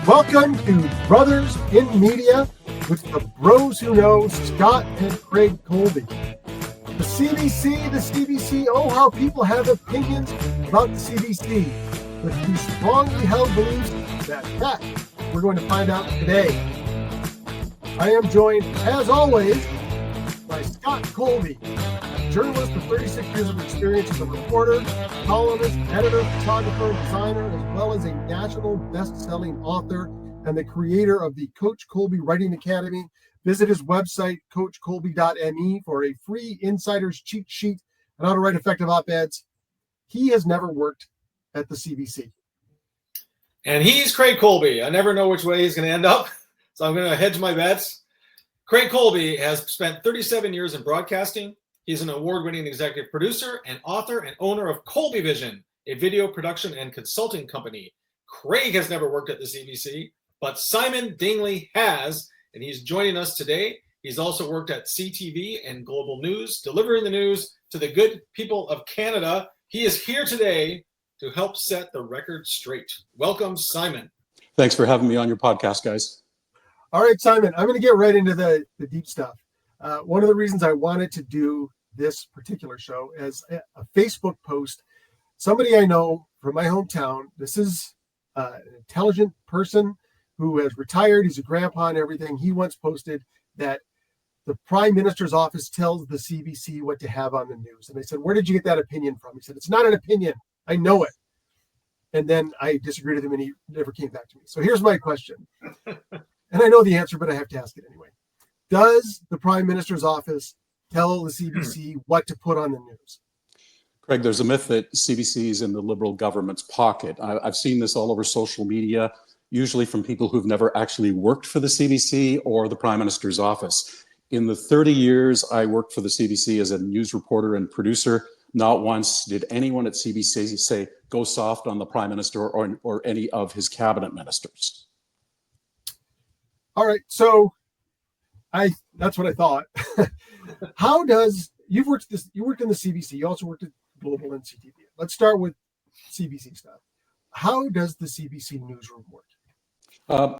Welcome to Brothers in Media with the bros who know, Scott and Craig Colby. The CBC, oh, how people have opinions about the CBC with these strongly held beliefs that we're going to find out today. I am joined, as always, by Scott Colby, a journalist with 36 years of experience as a reporter, columnist, editor, photographer, designer, as well as a national best-selling author and the creator of the Coach Colby Writing Academy. Visit his website, coachcolby.me, for a free insider's cheat sheet on how to write effective op-eds. He has never worked at the CBC. And he's Craig Colby. I never know which way he's going to end up, so I'm going to hedge my bets. Craig Colby has spent 37 years in broadcasting. He's an award-winning executive producer and author and owner of Colby Vision, a video production and consulting company. Craig has never worked at the CBC, but Simon Dingley has, and he's joining us today. He's also worked at CTV and Global News, delivering the news to the good people of Canada. He is here today to help set the record straight. Welcome, Simon. Thanks for having me on your podcast, guys. All right, Simon, I'm going to get right into the deep stuff. One of the reasons I wanted to do this particular show is a Facebook post. Somebody I know from my hometown. This is an intelligent person who has retired. He's a grandpa and everything. He once posted that the Prime Minister's office tells the CBC what to have on the news. And I said, where did you get that opinion from? He said, it's not an opinion. I know it. And then I disagreed with him and he never came back to me. So here's my question. And I know the answer, but I have to ask it anyway. Does the Prime Minister's office tell the CBC what to put on the news? Craig, there's a myth that CBC is in the Liberal government's pocket. I've seen this all over social media, usually from people who've never actually worked for the CBC or the Prime Minister's office. In the 30 years I worked for the CBC as a news reporter and producer, not once did anyone at CBC say, go soft on the Prime Minister or any of his cabinet ministers. All right, so that's what I thought. How does you worked in the CBC, you also worked at Global and CTV. Let's start with CBC stuff. How does the CBC newsroom work?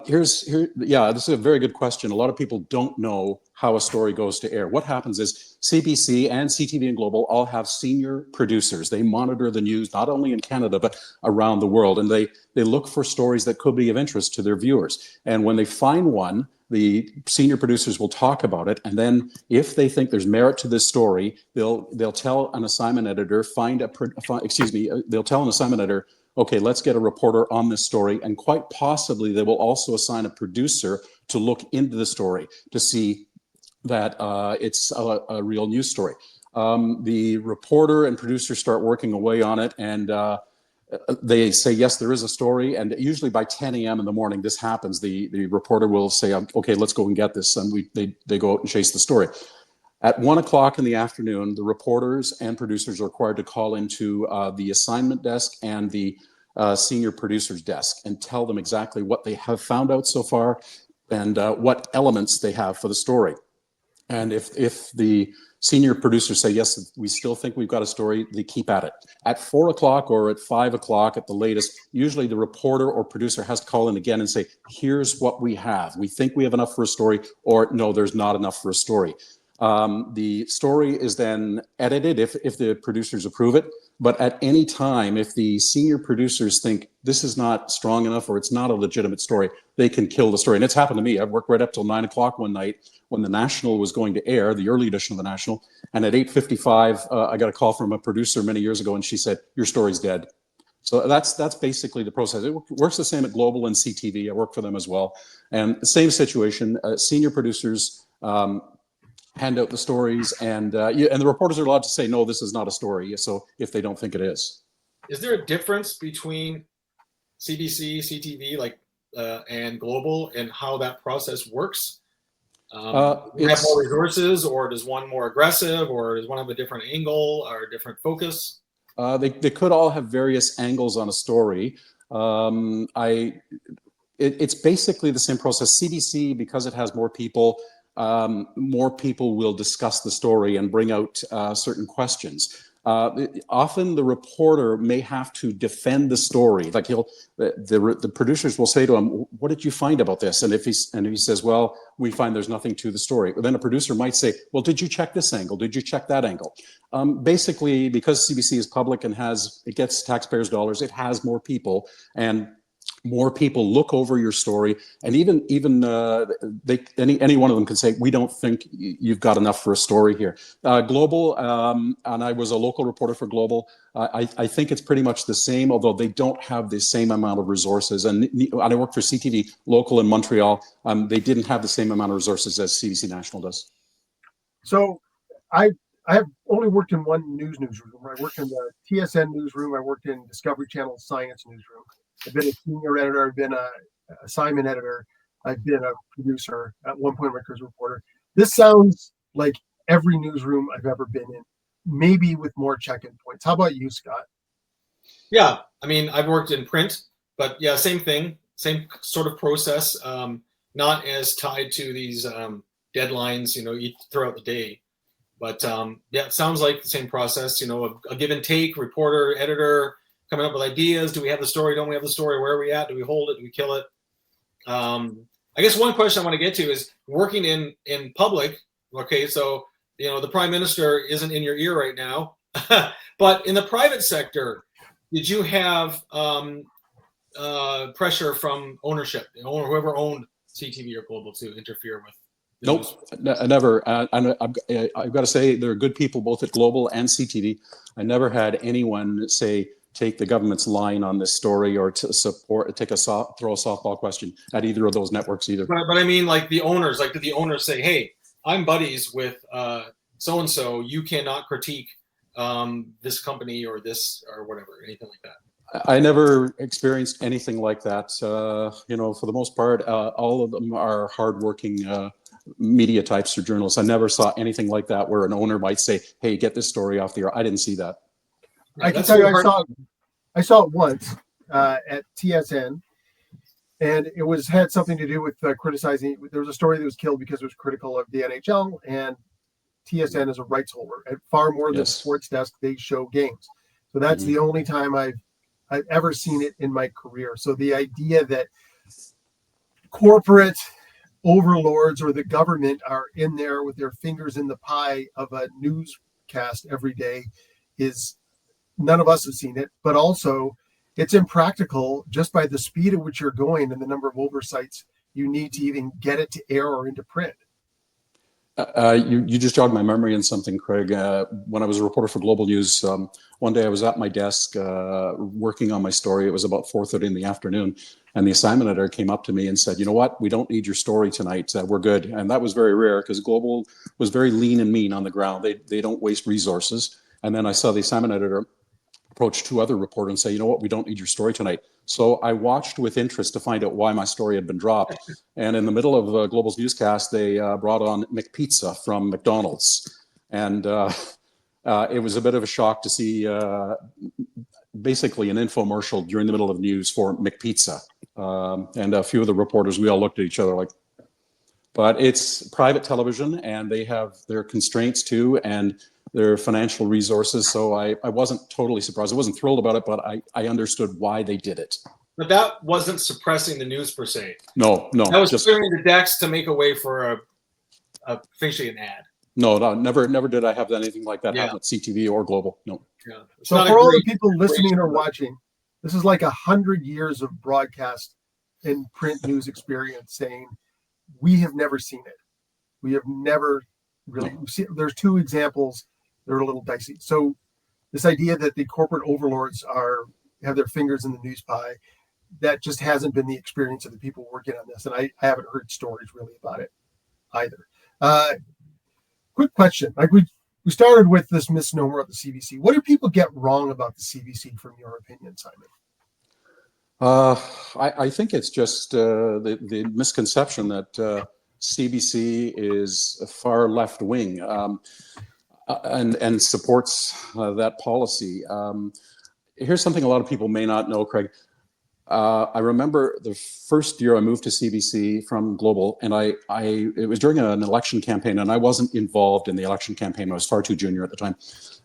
This is a very good question. A lot of people don't know how a story goes to air. What happens is CBC and CTV and Global all have senior producers. They monitor the news, not only in Canada, but around the world. And they look for stories that could be of interest to their viewers. And when they find one, the senior producers will talk about it. And then if they think there's merit to this story, they'll tell an assignment editor, they'll tell an assignment editor, okay, let's get a reporter on this story. And quite possibly, they will also assign a producer to look into the story to see that it's a real news story. The reporter and producer start working away on it, and they say, yes, there is a story. And usually by 10 a.m. in the morning, this happens. The reporter will say, okay, let's go and get this. And they go out and chase the story. At 1 o'clock in the afternoon, the reporters and producers are required to call into the assignment desk and the senior producer's desk and tell them exactly what they have found out so far and what elements they have for the story. And if the senior producers say, yes, we still think we've got a story, they keep at it. At 4 o'clock or at 5 o'clock at the latest, usually the reporter or producer has to call in again and say, here's what we have. We think we have enough for a story, or no, there's not enough for a story. The story is then edited if the producers approve it. But at any time, if the senior producers think this is not strong enough or it's not a legitimate story, they can kill the story. And it's happened to me. I've worked right up till 9 o'clock one night when the National was going to air, the early edition of the National. And at 8:55, I got a call from a producer many years ago, and she said, your story's dead. So that's basically the process. It works the same at Global and CTV. I work for them as well. And the same situation, senior producers hand out the stories, and the reporters are allowed to say, no, this is not a story. So if they don't think it is. Is there a difference between CBC, CTV, and Global and how that process works? Do you have more resources, or does one more aggressive, or does one have a different angle or a different focus? They could all have various angles on a story. It's basically the same process. CBC, because it has more people will discuss the story and bring out certain questions. often the reporter may have to defend the story. Like the producers will say to him, "What did you find about this?" And if he says, "Well, we find there's nothing to the story," then a producer might say, "Well, did you check this angle? Did you check that angle?" Basically, because CBC is public and it gets taxpayers' dollars, it has more people, and more people look over your story, and even any one of them can say, "We don't think you've got enough for a story here." Global, and I was a local reporter for Global. I think it's pretty much the same, although they don't have the same amount of resources. And I worked for CTV local in Montreal. They didn't have the same amount of resources as CBC National does. So I have only worked in one newsroom. I worked in the TSN newsroom. I worked in Discovery Channel Science newsroom. I've been a senior editor. I've been a Simon editor. I've been a producer at one point, my career as a reporter. This sounds like every newsroom I've ever been in, maybe with more check-in points. How about you, Scott? Yeah, I mean, I've worked in print, but yeah, same thing, same sort of process. Not as tied to these deadlines, throughout the day. But yeah, it sounds like the same process. A give and take, reporter, editor, coming up with ideas. Do we have the story? Don't we have the story? Where are we at? Do we hold it? Do we kill it? I guess one question I want to get to is working in public. Okay, so the prime minister isn't in your ear right now, but in the private sector, did you have pressure from ownership, whoever owned CTV or Global, to interfere with? Nope, never. I've got to say, there are good people both at Global and CTV. I never had anyone say, take the government's line on this story, or to throw a softball question at either of those networks either. But I mean, like the owners, did the owners say, "Hey, I'm buddies with so and so. You cannot critique this company or this or whatever," anything like that? I never experienced anything like that. For the most part, all of them are hardworking media types or journalists. I never saw anything like that where an owner might say, "Hey, get this story off the air." I didn't see that. I can tell you, I saw it once at TSN, and it had something to do with criticizing. There was a story that was killed because it was critical of the NHL, and TSN is a rights holder. At far more than sports desk, they show games. So that's the only time I've ever seen it in my career. So the idea that corporate overlords or the government are in there with their fingers in the pie of a newscast every day is, none of us have seen it, but also it's impractical just by the speed at which you're going and the number of oversights you need to even get it to air or into print. You just jogged my memory on something, Craig. When I was a reporter for Global News, one day I was at my desk working on my story. It was about 4:30 in the afternoon, and the assignment editor came up to me and said, "You know what? We don't need your story tonight. We're good." And that was very rare because Global was very lean and mean on the ground. They don't waste resources. And then I saw the assignment editor approach two other reporters and say, "You know what? We don't need your story tonight." So I watched with interest to find out why my story had been dropped. And in the middle of Global's newscast, they brought on McPizza from McDonald's. And it was a bit of a shock to see basically an infomercial during the middle of news for McPizza. And a few of the reporters, we all looked at each other like, but it's private television and they have their constraints too, and their financial resources. So I wasn't totally surprised. I wasn't thrilled about it, but I understood why they did it. But that wasn't suppressing the news per se. No. That was just clearing the decks to make a way for essentially an ad. No, never did I have anything like that happen at CTV or Global. No. Yeah. So for all the people listening or watching, this is like 100 years of broadcast and print news experience saying we have never seen it. We have never really seen. There's two examples. They're a little dicey. So this idea that the corporate overlords have their fingers in the news pie, that just hasn't been the experience of the people working on this. And I haven't heard stories really about it either. Quick question. Like we started with this misnomer of the CBC. What do people get wrong about the CBC from your opinion, Simon? I think it's just the misconception that CBC is far left wing and supports that policy. Here's something a lot of people may not know, Craig. I remember the first year I moved to CBC from Global, and it was during an election campaign, and I wasn't involved in the election campaign. I was far too junior at the time.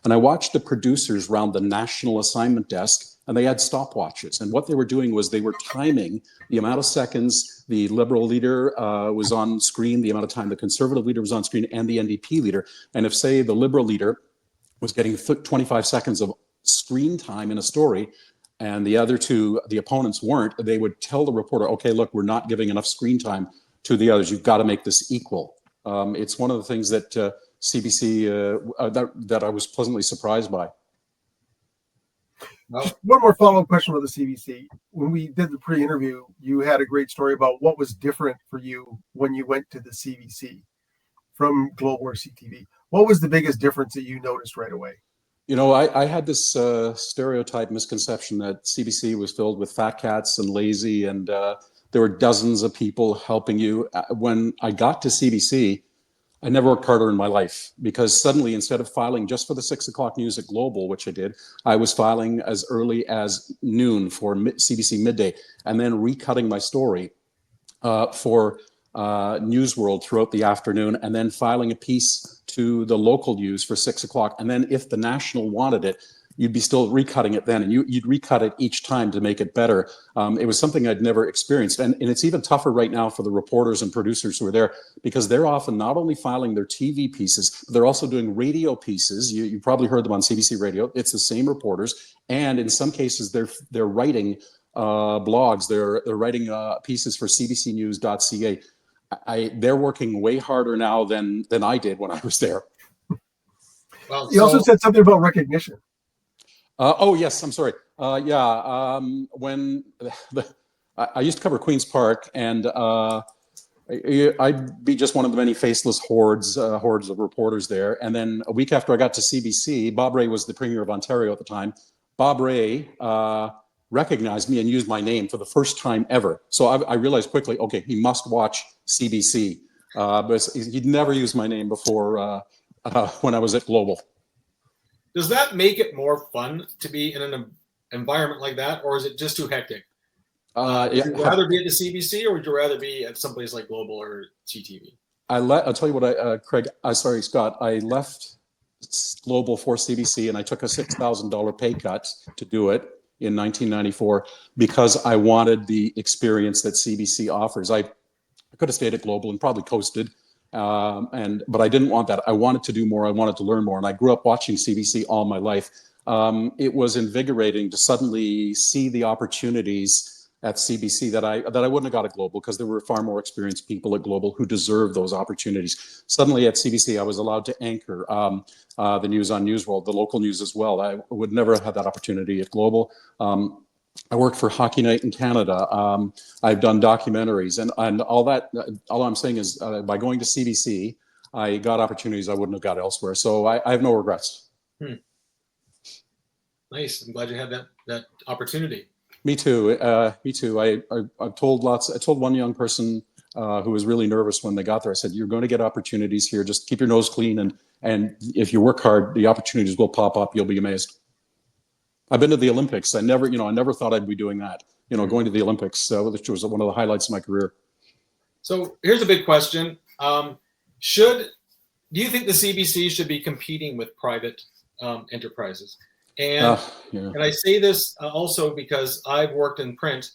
And I watched the producers round the national assignment desk, and they had stopwatches. And what they were doing was they were timing the amount of seconds the Liberal leader was on screen, the amount of time the Conservative leader was on screen, and the NDP leader. And if, say, the Liberal leader was getting 25 seconds of screen time in a story, and the other two, the opponents, weren't, they would tell the reporter, okay, look, we're not giving enough screen time to the others. You've got to make this equal. It's one of the things that CBC, that I was pleasantly surprised by. One more follow-up question about the CBC. When we did the pre-interview, you had a great story about what was different for you when you went to the CBC from Global or CTV. What was the biggest difference that you noticed right away? You know, I had this stereotype misconception that CBC was filled with fat cats and lazy, and there were dozens of people helping you. When I got to CBC, I never worked harder in my life, because suddenly, instead of filing just for the 6 o'clock news at Global, which I did, I was filing as early as noon for CBC Midday, and then recutting my story for News World throughout the afternoon, and then filing a piece to the local news for 6 o'clock. And then if the national wanted it, you'd be still recutting it then, and you'd recut it each time to make it better. It was something I'd never experienced. And it's even tougher right now for the reporters and producers who are there, because they're often not only filing their TV pieces, but they're also doing radio pieces. You probably heard them on CBC Radio. It's the same reporters. And in some cases, they're writing blogs. They're writing pieces for cbcnews.ca. They're working way harder now than I did when I was there. Well, you also said something about recognition. Oh yes, I'm sorry. When I used to cover Queen's Park, and I'd be just one of the many faceless hordes of reporters there. And then a week after I got to CBC, Bob Rae was the Premier of Ontario at the time. Bob Rae recognized me and used my name for the first time ever. So I realized quickly, okay, he must watch CBC. But he'd never used my name before when I was at Global. Does that make it more fun to be in an environment like that, or is it just too hectic? Would you rather be at the CBC, or would you rather be at someplace like Global or CTV? I'll tell you what, Craig. Sorry, Scott. I left Global for CBC, and I took a $6,000 pay cut to do it in 1994 because I wanted the experience that CBC offers. I could have stayed at Global and probably coasted. But I didn't want that. I wanted to do more. I wanted to learn more. And I grew up watching CBC all my life. It was invigorating to suddenly see the opportunities at CBC that I wouldn't have got at Global, because there were far more experienced people at Global who deserved those opportunities. Suddenly at CBC, I was allowed to anchor the news on News World, the local news as well. I would never have had that opportunity at Global. I worked for Hockey Night in Canada. I've done documentaries and all that. All I'm saying is by going to CBC, I got opportunities I wouldn't have got elsewhere. So I have no regrets. Nice. I'm glad you had that opportunity. Me too. Me too. I've told one young person who was really nervous when they got there. I said, "You're going to get opportunities here. Just keep your nose clean, and if you work hard, the opportunities will pop up. You'll be amazed." I've been to the Olympics. I never thought I'd be doing that. Going to the Olympics, which was one of the highlights of my career. So here's a big question: do you think the CBC should be competing with private enterprises? And I say this also because I've worked in print.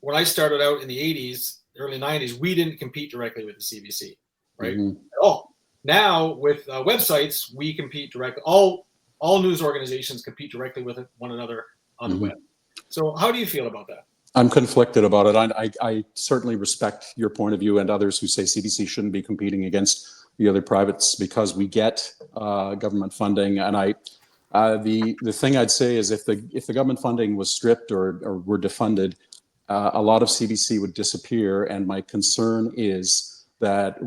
When I started out in the 80s, early 90s, we didn't compete directly with the CBC, right? At all. Now with websites, we compete directly. All news organizations compete directly with one another on the web. So how do you feel about that? I'm conflicted about it. I certainly respect your point of view and others who say CBC shouldn't be competing against the other privates because we get government funding. And the thing I'd say is if the government funding was stripped or were defunded, a lot of CBC would disappear. And my concern is that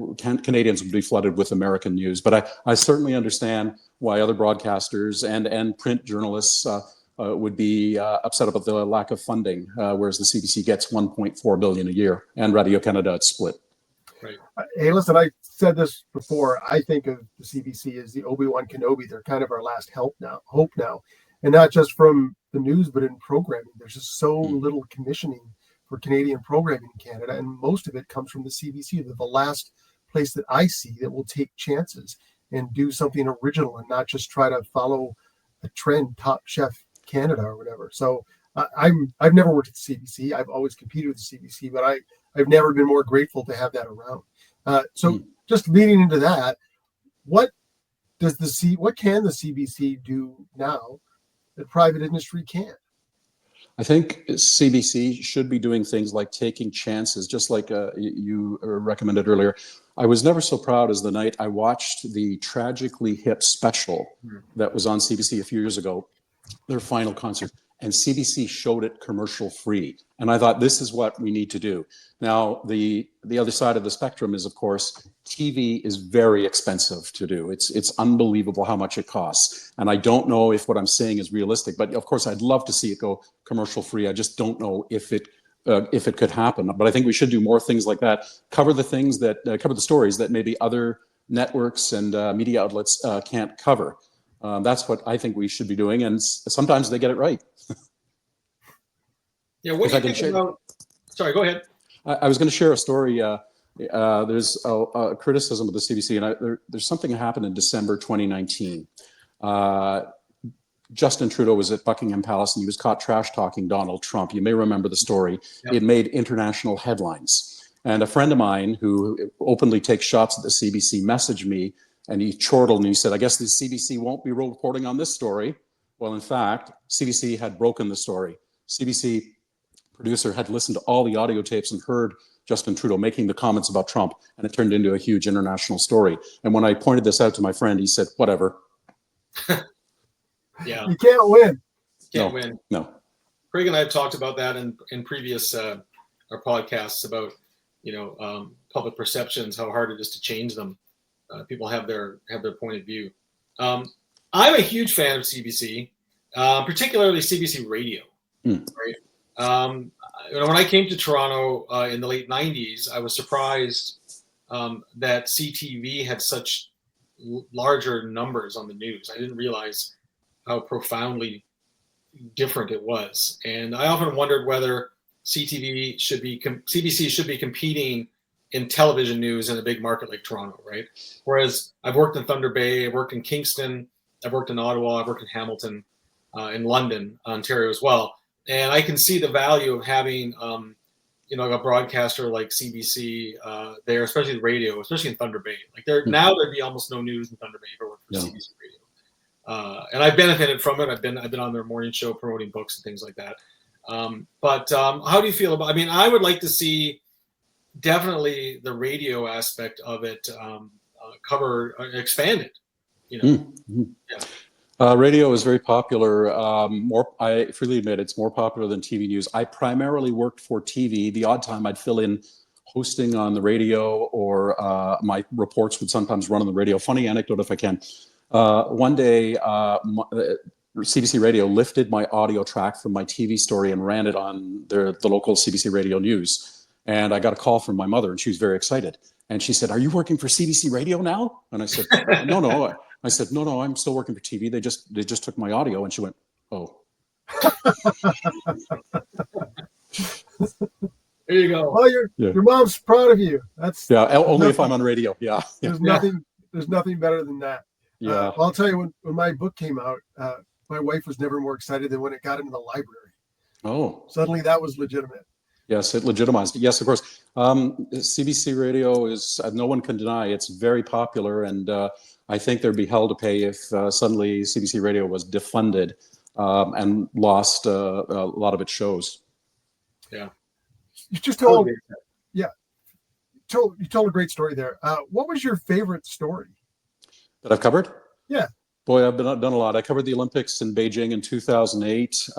Canadians would be flooded with American news. But I certainly understand why other broadcasters and print journalists would be upset about the lack of funding, whereas the CBC gets $1.4 billion a year, and Radio-Canada it's split. Right. Hey, listen, I said this before. I think of the CBC as the Obi-Wan Kenobi. They're kind of our last hope now. and not just from the news, but in programming. There's just so little commissioning for Canadian programming in Canada, and most of it comes from the CBC. They're the last place that I see that will take chances and do something original and not just try to follow a trend, Top Chef Canada or whatever. So I've never worked at the CBC. I've always competed with the CBC, but I've never been more grateful to have that around. So just leading into that, what can the CBC do now that private industry can't? I think CBC should be doing things like taking chances, just like you recommended earlier. I was never so proud as the night I watched the Tragically Hip special that was on CBC a few years ago, their final concert, and CBC showed it commercial free. And I thought, this is what we need to do. Now, the other side of the spectrum is, of course, TV is very expensive to do. It's unbelievable how much it costs. And I don't know if what I'm saying is realistic, but of course, I'd love to see it go commercial free. I just don't know if it could happen. But I think we should do more things like that. Cover the things that cover the stories that maybe other networks and media outlets can't cover. That's what I think we should be doing. And sometimes they get it right. Yeah, what do you think about... Sorry, go ahead. I was going to share a story. There's a criticism of the CBC, and there's something that happened in December 2019. Justin Trudeau was at Buckingham Palace, and he was caught trash-talking Donald Trump. You may remember the story. Yep. It made international headlines. And a friend of mine who openly takes shots at the CBC messaged me, and he chortled and he said, I guess the CBC won't be reporting on this story. Well, in fact, CBC had broken the story. CBC producer had listened to all the audio tapes and heard Justin Trudeau making the comments about Trump, and it turned into a huge international story. And when I pointed this out to my friend, he said, whatever. Yeah. You can't win. Can't win. No. Craig and I have talked about that in previous our podcasts about, public perceptions, how hard it is to change them. People have their point of view. I'm a huge fan of CBC, particularly CBC Radio. Right. When I came to Toronto in the late 90s, I was surprised that CTV had such larger numbers on the news. I didn't realize how profoundly different it was. And I often wondered whether CBC should be competing in television news in a big market like Toronto, right? Whereas I've worked in Thunder Bay, I've worked in Kingston, I've worked in Ottawa, I've worked in Hamilton, in London, Ontario as well. And I can see the value of having, a broadcaster like CBC there, especially the radio, especially in Thunder Bay. Now there'd be almost no news in Thunder Bay if it weren't for CBC Radio. And I've benefited from it. I've been on their morning show promoting books and things like that. But how do you feel about? I mean, I would like to see definitely the radio aspect of it expanded. Yeah. Radio is very popular. I freely admit it's more popular than TV news. I primarily worked for TV. The odd time I'd fill in hosting on the radio, or my reports would sometimes run on the radio. Funny anecdote, if I can. One day, CBC Radio lifted my audio track from my TV story and ran it on the local CBC Radio News. And I got a call from my mother, and she was very excited. And she said, "Are you working for CBC Radio now?" And I said, "No." I said, no, I'm still working for TV. They just took my audio. And she went, "Oh." There you go. Well, your mom's proud of you. That's only if I'm on radio. Yeah. There's nothing better than that. Yeah. I'll tell you, when my book came out, my wife was never more excited than when it got into the library. Oh. Suddenly that was legitimate. Yes, it legitimized it. Yes, of course. CBC Radio is, no one can deny, it's very popular, and I think there'd be hell to pay if suddenly CBC Radio was defunded and lost a lot of its shows. Yeah. You just told, you told a great story there. What was your favorite story that I've covered? Yeah. Boy, I've done a lot. I covered the Olympics in Beijing in 2008.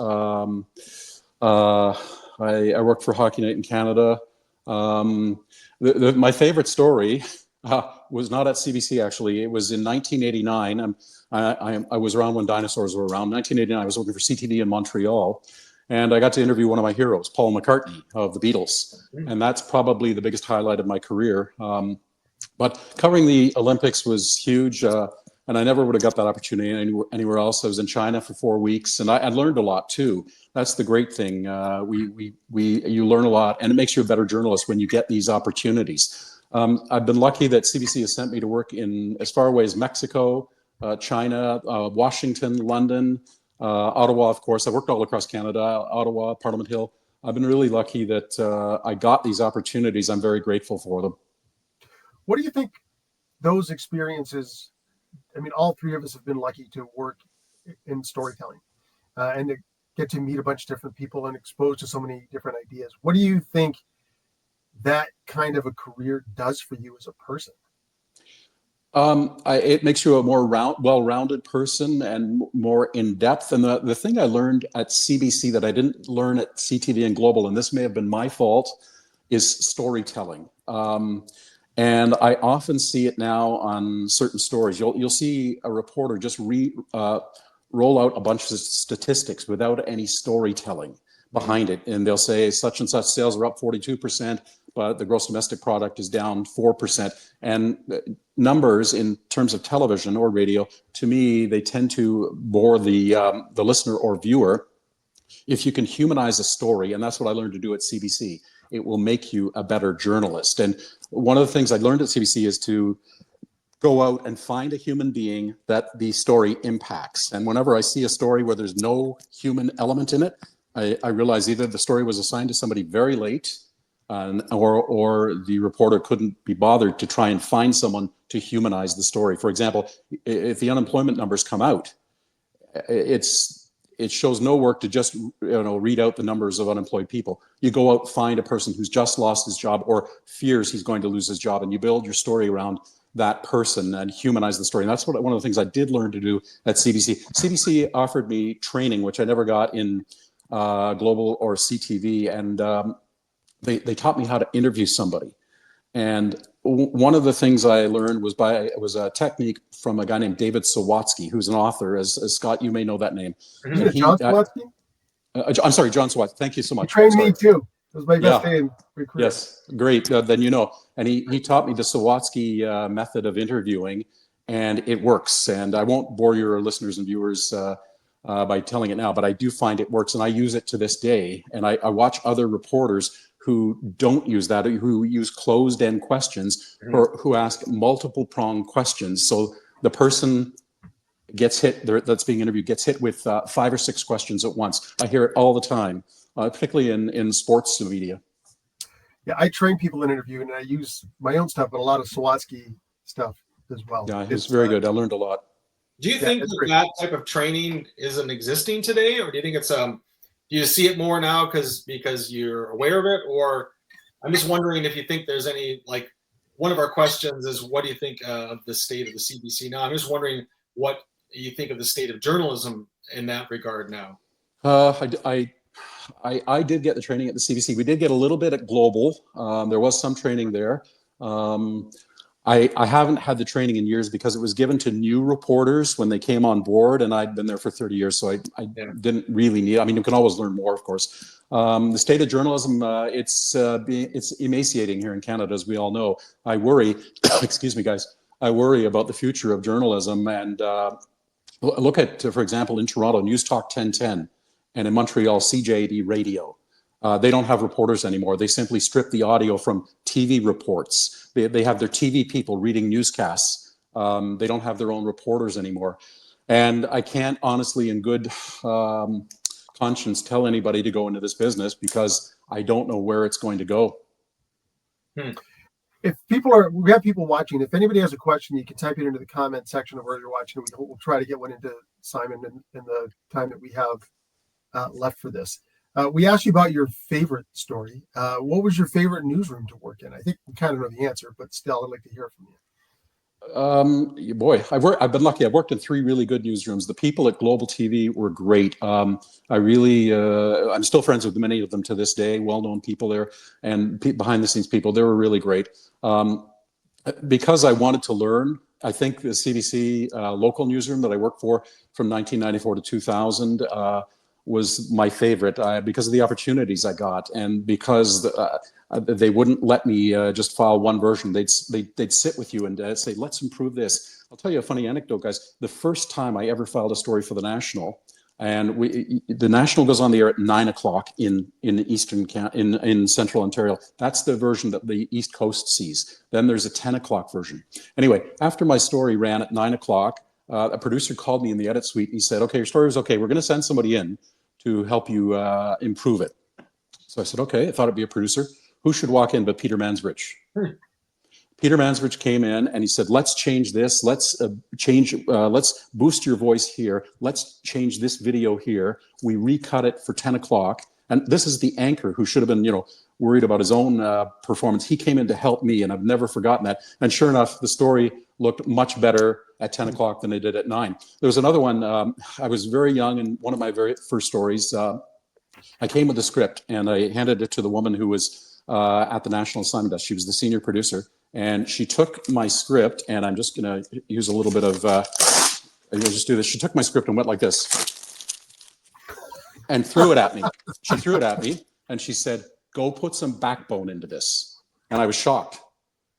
I worked for Hockey Night in Canada. My favorite story was not at CBC, actually. It was in 1989. I was around when dinosaurs were around. 1989, I was working for CTV in Montreal. And I got to interview one of my heroes, Paul McCartney of the Beatles. And that's probably the biggest highlight of my career. But covering the Olympics was huge. And I never would have got that opportunity anywhere else. I was in China for 4 weeks, and I learned a lot too. That's the great thing. You learn a lot, and it makes you a better journalist when you get these opportunities. I've been lucky that CBC has sent me to work in as far away as Mexico, China, Washington, London, Ottawa, of course. I worked all across Canada, Ottawa, Parliament Hill. I've been really lucky that I got these opportunities. I'm very grateful for them. What do you think those experiences, I mean, all three of us have been lucky to work in storytelling and to get to meet a bunch of different people and exposed to so many different ideas. What do you think that kind of a career does for you as a person? It makes you a more well-rounded person and more in-depth. And the thing I learned at CBC that I didn't learn at CTV and Global, and this may have been my fault, is storytelling. And I often see it now on certain stories. You'll see a reporter just roll out a bunch of statistics without any storytelling behind it. And they'll say such and such sales are up 42%, but the gross domestic product is down 4%. And numbers in terms of television or radio, to me, they tend to bore the listener or viewer. If you can humanize a story, and that's what I learned to do at CBC, it will make you a better journalist. And one of the things I learned at CBC is to go out and find a human being that the story impacts. And whenever I see a story where there's no human element in it, I realize either the story was assigned to somebody very late, or the reporter couldn't be bothered to try and find someone to humanize the story. For example, if the unemployment numbers come out, it shows no work to just read out the numbers of unemployed people. You go out, find a person who's just lost his job or fears he's going to lose his job, and you build your story around that person and humanize the story. And that's one of the things I did learn to do at CBC. CBC offered me training, which I never got in Global or CTV, and they taught me how to interview somebody. And one of the things I learned was a technique from a guy named David Sawatsky, who's an author. As Scott, you may know that name. Is it John Sawatsky? I'm sorry, John Sawatsky. Thank you so much. He trained me too. It was my best day in recruiting. Yes, great. Then you know. And he taught me the Sawatsky method of interviewing, and it works. And I won't bore your listeners and viewers by telling it now, but I do find it works, and I use it to this day. And I watch other reporters who don't use that, who use closed-end questions, or who ask multiple-pronged questions. So the person gets hit, that's being interviewed, gets hit with 5 or 6 questions at once. I hear it all the time, particularly in sports media. Yeah, I train people in interview, and I use my own stuff, but a lot of Sawatsky stuff as well. Yeah, it's very good. I learned a lot. Do you think that type of training isn't existing today, or do you think it's do you see it more now because you're aware of it? Or I'm just wondering if you think there's any, like, one of our questions is, what do you think of the state of the CBC now? I'm just wondering what you think of the state of journalism in that regard now. I did get the training at the CBC. We did get a little bit at Global. There was some training there. I haven't had the training in years because it was given to new reporters when they came on board, and I'd been there for 30 years, so I didn't really need. I mean, you can always learn more, of course. The state of journalism, it's emaciating here in Canada, as we all know. I worry, excuse me, guys. I worry about the future of journalism, and look at, for example, in Toronto, News Talk 1010, and in Montreal, CJAD Radio. They don't have reporters anymore. They simply strip the audio from TV reports. They have their TV people reading newscasts. They don't have their own reporters anymore. And I can't honestly, in good conscience, tell anybody to go into this business because I don't know where it's going to go. If we have people watching, if anybody has a question, you can type it into the comment section of where you're watching. We'll try to get one into Simon in the time that we have left for this. We asked you about your favorite story. What was your favorite newsroom to work in? I think we kind of know the answer, but still, I'd like to hear from you. Boy, I've been lucky. I've worked in 3 really good newsrooms. The people at Global TV were great. I'm still friends with many of them to this day, well-known people there, and behind-the-scenes people. They were really great. Because I wanted to learn, I think the CBC local newsroom that I worked for from 1994 to 2000, was my favorite because of the opportunities I got, and because they wouldn't let me just file one version. They'd sit with you and say, let's improve this. I'll tell you a funny anecdote, guys. The first time I ever filed a story for the National, and the National goes on the air at 9 o'clock in Central Ontario. That's the version that the East Coast sees. Then there's a 10 o'clock version. Anyway, after my story ran at 9 o'clock, a producer called me in the edit suite. He said, okay, your story was okay. We're going to send somebody in to help you improve it. So I said, okay. I thought it'd be a producer. Who should walk in but Peter Mansbridge? Peter Mansbridge came in and he said, let's change this. Let's let's boost your voice here. Let's change this video here. We recut it for 10 o'clock. And this is the anchor who should have been, worried about his own performance. He came in to help me, and I've never forgotten that. And sure enough, the story looked much better at 10 o'clock than it did at 9. There was another one. I was very young, and one of my very first stories, I came with a script, and I handed it to the woman who was at the National Assignment Desk. She was the senior producer, and she took my script, and I'm just going to use a little bit of, I'll just do this. She took my script and went like this and threw it at me. She threw it at me, and she said, go put some backbone into this. And I was shocked,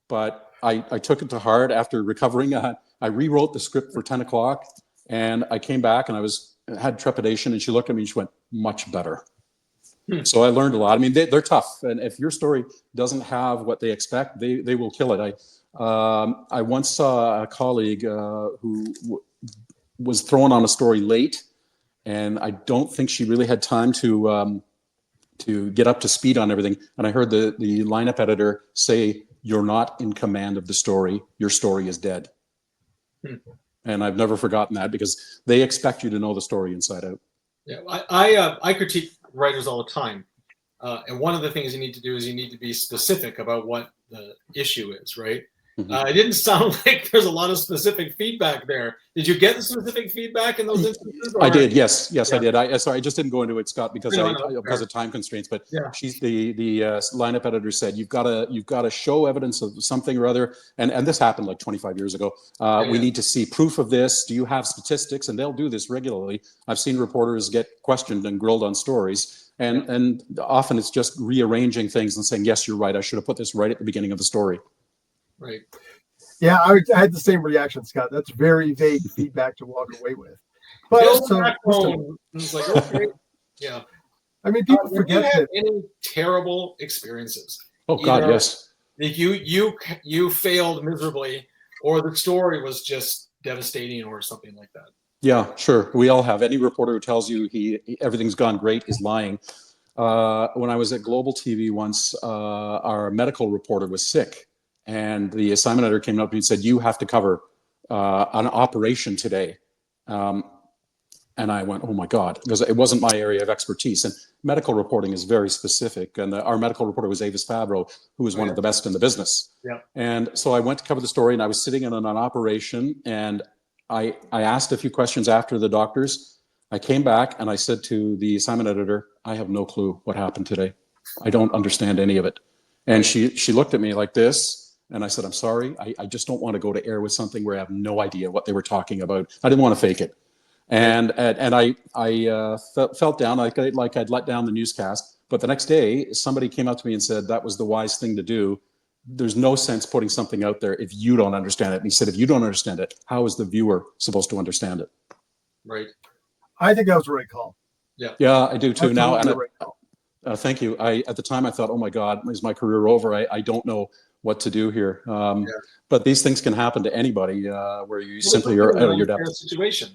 but I took it to heart. After recovering. I rewrote the script for 10 o'clock, and I came back and had trepidation, and she looked at me and she went, much better. So I learned a lot. I mean, they're tough. And if your story doesn't have what they expect, they will kill it. I once saw a colleague who was thrown on a story late, and I don't think she really had time to get up to speed on everything. And I heard the lineup editor say, you're not in command of the story. Your story is dead. And I've never forgotten that, because they expect you to know the story inside out. Yeah, I critique writers all the time. And one of the things you need to do is you need to be specific about what the issue is, right? It didn't sound like there's a lot of specific feedback there. Did you get the specific feedback in those instances? I did. Yes, I did. Sorry, I just didn't go into it, Scott, because because of time constraints. But she's the lineup editor said you've got to show evidence of something or other. And this happened like 25 years ago. We need to see proof of this. Do you have statistics? And they'll do this regularly. I've seen reporters get questioned and grilled on stories. And often it's just rearranging things and saying, yes, you're right. I should have put this right at the beginning of the story. Right. Yeah, I had the same reaction, Scott. That's very vague feedback to walk away with. But also, it's like, okay, yeah. I mean, people forget you have that. Any terrible experiences? Oh God, yes. Like you failed miserably, or the story was just devastating, or something like that. Yeah, sure. We all have. Any reporter who tells you everything's gone great is lying. When I was at Global TV once, our medical reporter was sick. And the assignment editor came up and said, you have to cover an operation today. And I went, oh my God, because it wasn't my area of expertise. And medical reporting is very specific. And our medical reporter was Avis Favreau, who was one of the best in the business. Yeah. And so I went to cover the story, and I was sitting in on an operation, and I asked a few questions after the doctors. I came back and I said to the assignment editor, I have no clue what happened today. I don't understand any of it. And she looked at me like this. And I said, I'm sorry, I just don't want to go to air with something where I have no idea what they were talking about. I didn't want to fake it. And I felt down, like I'd let down the newscast. But the next day, somebody came up to me and said, that was the wise thing to do. There's no sense putting something out there if you don't understand it. And he said, if you don't understand it, how is the viewer supposed to understand it? Right. I think that was the right call. Yeah. Yeah, I do too. Now, Right. thank you. At the time I thought, oh my God, is my career over? I don't know what to do here. But these things can happen to anybody where you simply are out of your depth. Situation.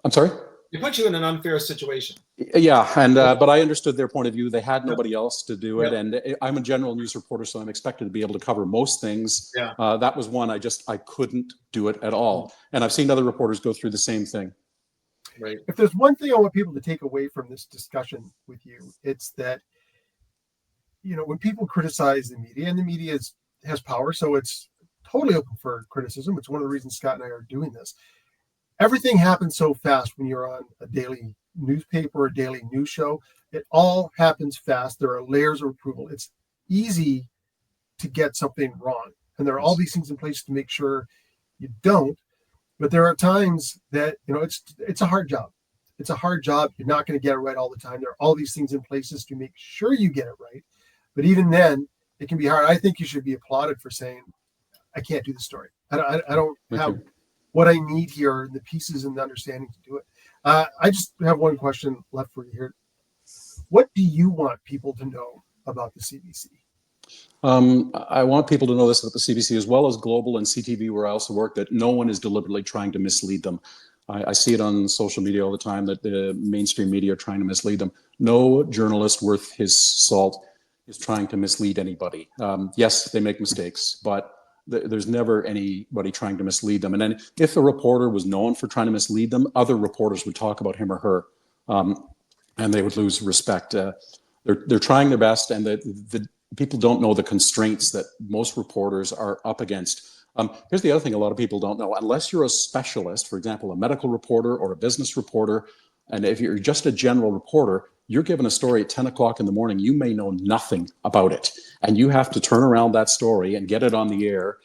I'm sorry? It puts you in an unfair situation. Yeah, and but I understood their point of view. They had nobody else to do it, and I'm a general news reporter, so I'm expected to be able to cover most things. Yeah. That was one I couldn't do it at all, and I've seen other reporters go through the same thing. Right. If there's one thing I want people to take away from this discussion with you, it's that, when people criticize the media, and the media has power, so it's totally open for criticism. It's one of the reasons Scott and I are doing this. Everything happens so fast when you're on a daily newspaper, a daily news show. It all happens fast. There are layers of approval. It's easy to get something wrong. And there are all these things in place to make sure you don't. But there are times that, it's a hard job. It's a hard job. You're not going to get it right all the time. There are all these things in places to make sure you get it right. But even then, it can be hard. I think you should be applauded for saying, I can't do the story. I don't have what I need here, the pieces and the understanding to do it. I just have one question left for you here. What do you want people to know about the CBC? I want people to know this about the CBC as well as Global and CTV, where I also work, that no one is deliberately trying to mislead them. I see it on social media all the time that the mainstream media are trying to mislead them. No journalist worth his salt is trying to mislead anybody. Yes, they make mistakes, but there's never anybody trying to mislead them. And then if a reporter was known for trying to mislead them, other reporters would talk about him or her, and they would lose respect. They're trying their best, and the people don't know the constraints that most reporters are up against. Here's the other thing a lot of people don't know. Unless you're a specialist, for example, a medical reporter or a business reporter, and if you're just a general reporter, you're given a story at 10 o'clock in the morning, you may know nothing about it. And you have to turn around that story and get it on the air,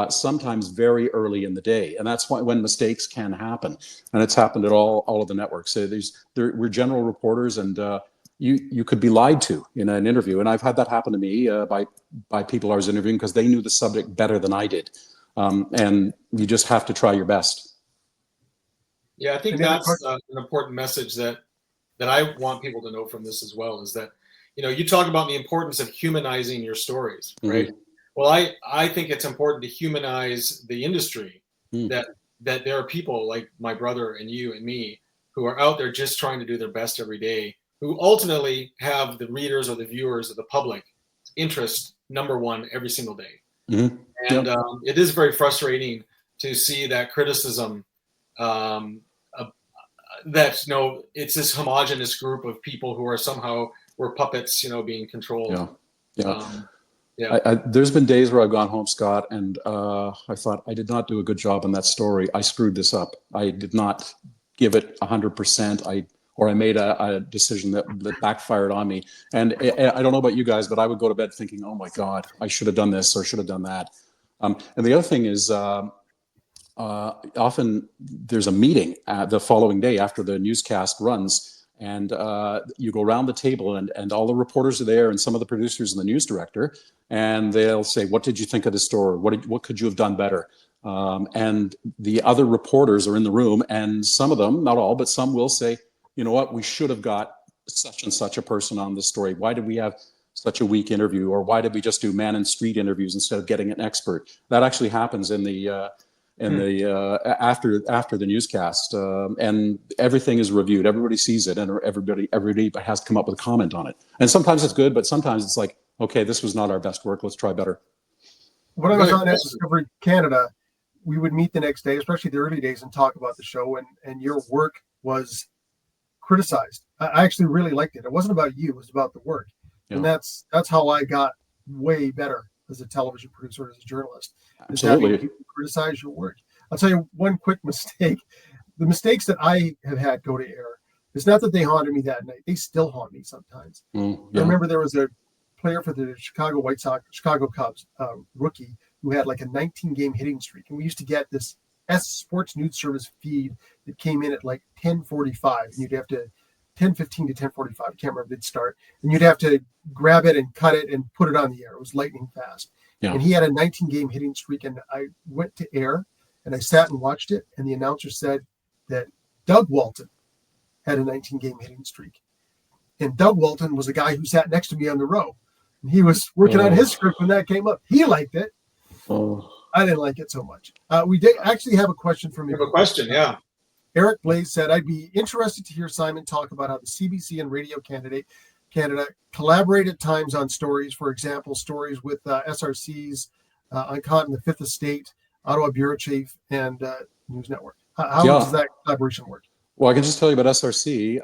sometimes very early in the day. And that's when mistakes can happen. And it's happened at all of the networks. So we're general reporters, and you could be lied to in an interview. And I've had that happen to me by people I was interviewing because they knew the subject better than I did. And you just have to try your best. Yeah, I think that's an important message that I want people to know from this as well, is that, you talk about the importance of humanizing your stories, right? Mm-hmm. Well, I think it's important to humanize the industry, that there are people like my brother and you and me who are out there just trying to do their best every day, who ultimately have the readers or the viewers or the public interest number one every single day. Mm-hmm. And it is very frustrating to see that criticism, that it's this homogenous group of people who are somehow we're puppets, being controlled. There's been days where I've gone home, Scott, and I thought I did not do a good job on that story. I screwed this up. I did not give it 100%. I made a decision that backfired on me. And I don't know about you guys, but I would go to bed thinking, oh my God, I should have done this or should have done that. And the other thing is, often there's a meeting the following day after the newscast runs, and you go around the table, and all the reporters are there, and some of the producers and the news director, and they'll say, what did you think of the story? What could you have done better? And the other reporters are in the room, and some of them, not all, but some will say, you know what, we should have got such and such a person on this story. Why did we have such a weak interview? Or why did we just do man and street interviews instead of getting an expert? That actually happens in the after the newscast, and everything is reviewed. Everybody sees it, and everybody has to come up with a comment on it. And sometimes it's good, but sometimes it's like, okay, this was not our best work. Let's try better. When I was on Discovery Canada, we would meet the next day, especially the early days, and talk about the show. And your work was criticized. I actually really liked it. It wasn't about you; it was about the work. Yeah. And that's how I got way better as a television producer, as a journalist. Absolutely. People criticize your work. I'll tell you one quick mistake. The mistakes that I have had go to air, it's not that they haunted me that night. They still haunt me sometimes. I remember there was a player for the Chicago Cubs, rookie, who had like a 19-game hitting streak. And we used to get this Sports News Service feed that came in at like 10:45. And you'd have to 10:15 to 10:45. I can't remember did start. And you'd have to grab it and cut it and put it on the air. It was lightning fast. Yeah. And he had a 19-game hitting streak. And I went to air and I sat and watched it. And the announcer said that Doug Walton had a 19-game hitting streak. And Doug Walton was a guy who sat next to me on the row. And he was working on his script when that came up. He liked it. I didn't like it so much. We did actually have a question from you. Have a question, yeah. Eric Blaze said, I'd be interested to hear Simon talk about how the CBC and Radio Canada collaborate at times on stories. For example, stories with SRCs on Cotton, the Fifth Estate, Ottawa Bureau Chief, and News Network. How does that collaboration work? Well, I can just tell you about SRC.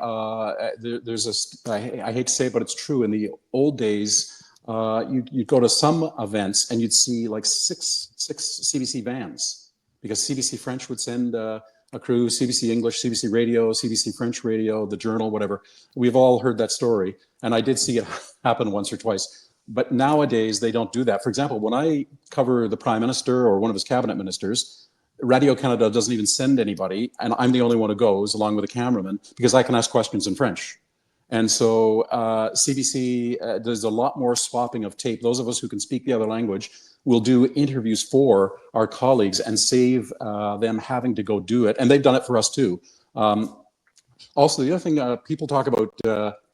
I hate to say it, but it's true. In the old days, you'd go to some events and you'd see like six CBC vans, because CBC French would send a crew, CBC English, CBC Radio, CBC French Radio, the Journal, whatever. We've all heard that story. And I did see it happen once or twice. But nowadays, they don't do that. For example, when I cover the Prime Minister or one of his cabinet ministers, Radio Canada doesn't even send anybody, and I'm the only one who goes along with a cameraman because I can ask questions in French. And so CBC, there's a lot more swapping of tape. Those of us who can speak the other language will do interviews for our colleagues and save them having to go do it. And they've done it for us too. Also, the other thing, people talk about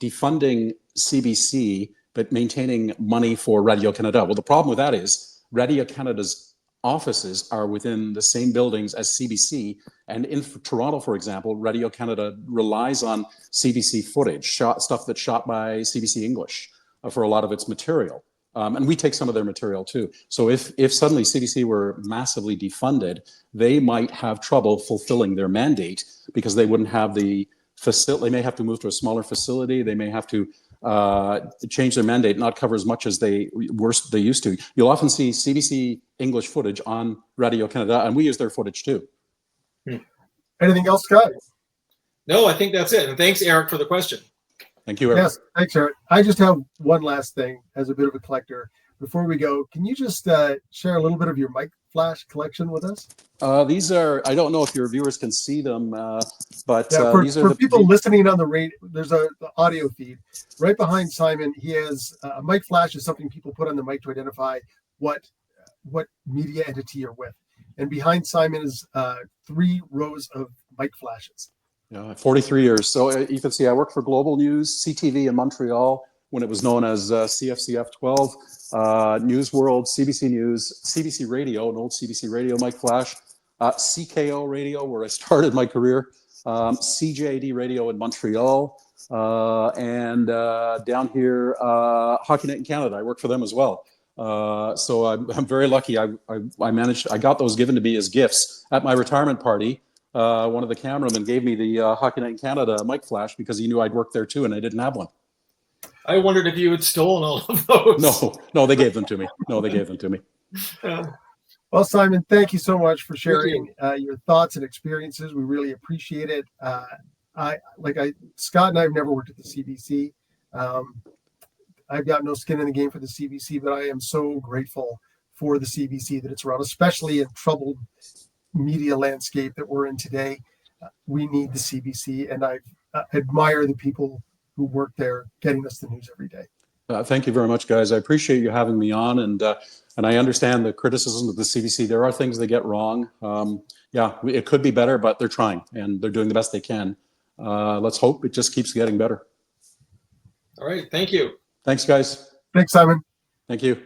defunding CBC, but maintaining money for Radio Canada. Well, the problem with that is Radio Canada's offices are within the same buildings as CBC. And in Toronto, for example, Radio Canada relies on CBC footage, stuff that's shot by CBC English for a lot of its material. And we take some of their material too. So if suddenly CBC were massively defunded, they might have trouble fulfilling their mandate because they wouldn't have the facility. They may have to move to a smaller facility. They may have to change their mandate, not cover as much as they used to. You'll often see CBC English footage on Radio Canada, and we use their footage too. Anything else, Scott? No, I think that's it. And thanks, Eric, for the question. Thank you, Eric. Yes, thanks, Eric. I just have one last thing as a bit of a collector. Before we go, can you just share a little bit of your mic flash collection with us? These are, I don't know if your viewers can see them, but these are for people listening on the radio, there's the audio feed. Right behind Simon, he has a mic flash is something people put on the mic to identify what media entity you're with. And behind Simon is 3 rows of mic flashes. Yeah, 43 years. So you can see I worked for Global News, CTV in Montreal when it was known as CFCF 12, News World, CBC News, CBC Radio, an old CBC Radio mic flash, CKO Radio, where I started my career, CJD Radio in Montreal, and down here, Hockey Night in Canada. I worked for them as well. So I'm very lucky. I got those given to me as gifts at my retirement party. One of the cameramen gave me the Hockey Night in Canada mic flash because he knew I'd worked there too, and I didn't have one. I wondered if you had stolen all of those. No, they gave them to me. Well, Simon, thank you so much for sharing your thoughts and experiences. We really appreciate it. Scott and I have never worked at the CBC. I've got no skin in the game for the CBC, but I am so grateful for the CBC that it's around, especially in troubled media landscape that we're in today. We need the CBC, and I admire the people who work there getting us the news every day. Thank you very much, guys. I appreciate you having me on, and I understand the criticism of the CBC. There are things they get wrong. It could be better, but they're trying, and they're doing the best they can. Let's hope it just keeps getting better. All right. Thank you. Thanks, guys. Thanks, Simon. Thank you.